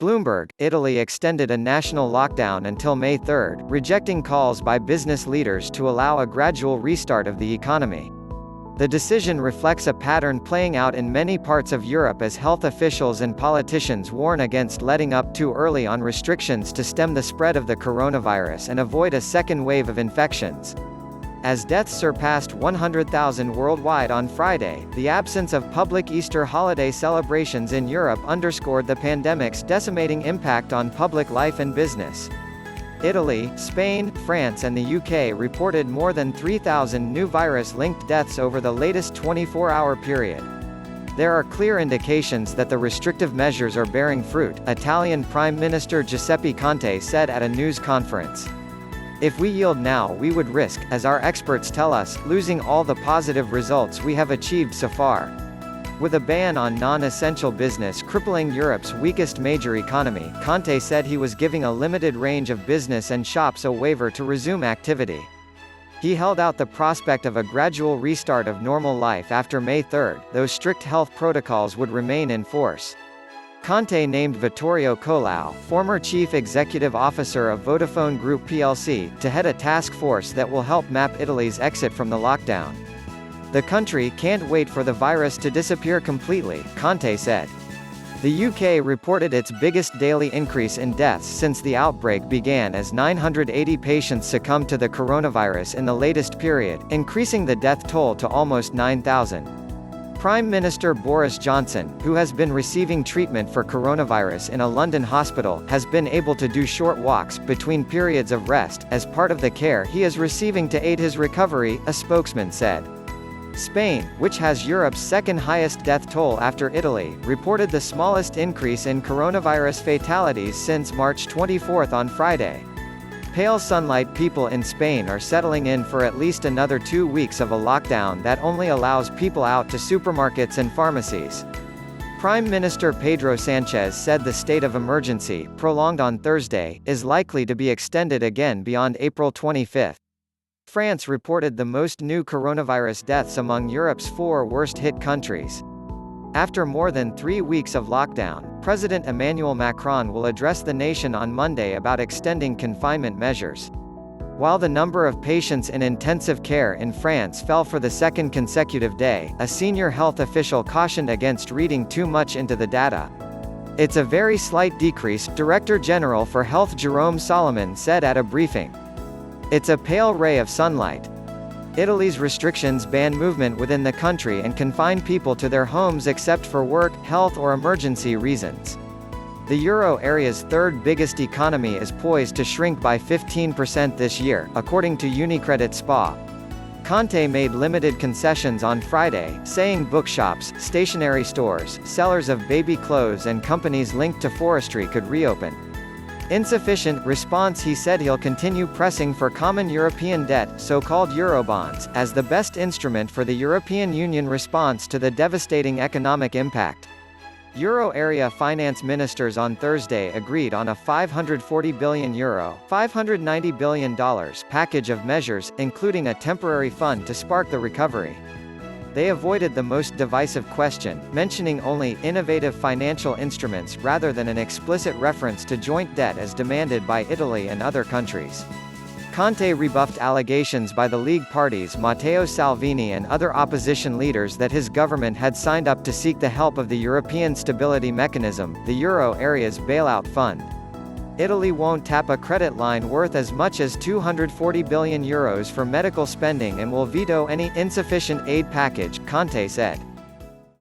Bloomberg, Italy extended a national lockdown until May 3, rejecting calls by business leaders to allow a gradual restart of the economy. The decision reflects a pattern playing out in many parts of Europe as health officials and politicians warn against letting up too early on restrictions to stem the spread of the coronavirus and avoid a second wave of infections. As deaths surpassed 100,000 worldwide on Friday, the absence of public Easter holiday celebrations in Europe underscored the pandemic's decimating impact on public life and business. Italy, Spain, France and the UK reported more than 3,000 new virus-linked deaths over the latest 24-hour period. There are clear indications that the restrictive measures are bearing fruit, Italian Prime Minister Giuseppe Conte said at a news conference. If we yield now we would risk, as our experts tell us, losing all the positive results we have achieved so far. With a ban on non-essential business crippling Europe's weakest major economy, Conte said he was giving a limited range of business and shops a waiver to resume activity. He held out the prospect of a gradual restart of normal life after May 3, though strict health protocols would remain in force. Conte named Vittorio Colao, former chief executive officer of Vodafone Group plc, to head a task force that will help map Italy's exit from the lockdown. The country can't wait for the virus to disappear completely, Conte said. The UK reported its biggest daily increase in deaths since the outbreak began as 980 patients succumbed to the coronavirus in the latest period, increasing the death toll to almost 9,000. Prime Minister Boris Johnson, who has been receiving treatment for coronavirus in a London hospital, has been able to do short walks between periods of rest, as part of the care he is receiving to aid his recovery, a spokesman said. Spain, which has Europe's second highest death toll after Italy, reported the smallest increase in coronavirus fatalities since March 24 on Friday. Pale sunlight people in Spain are settling in for at least another 2 weeks of a lockdown that only allows people out to supermarkets and pharmacies. Prime Minister Pedro Sánchez said the state of emergency, prolonged on Thursday, is likely to be extended again beyond April 25. France reported the most new coronavirus deaths among Europe's 4 worst-hit countries. After more than 3 weeks of lockdown, President Emmanuel Macron will address the nation on Monday about extending confinement measures. While the number of patients in intensive care in France fell for the second consecutive day, a senior health official cautioned against reading too much into the data. It's a very slight decrease, Director General for Health Jérôme Solomon said at a briefing. It's a pale ray of sunlight. Italy's restrictions ban movement within the country and confine people to their homes except for work, health or emergency reasons. The euro area's third biggest economy is poised to shrink by 15% this year, according to UniCredit SPA. Conte made limited concessions on Friday, saying bookshops, stationery stores, sellers of baby clothes and companies linked to forestry could reopen. Insufficient response. He said he'll continue pressing for common European debt, so-called Eurobonds, as the best instrument for the European Union response to the devastating economic impact. Euro area finance ministers on Thursday agreed on a €540 billion $590 billion package of measures, including a temporary fund to spark the recovery. They avoided the most divisive question, mentioning only innovative financial instruments rather than an explicit reference to joint debt as demanded by Italy and other countries. Conte rebuffed allegations by the League parties Matteo Salvini and other opposition leaders that his government had signed up to seek the help of the European Stability Mechanism, the euro area's bailout fund. Italy won't tap a credit line worth as much as €240 billion for medical spending and will veto any insufficient aid package, Conte said.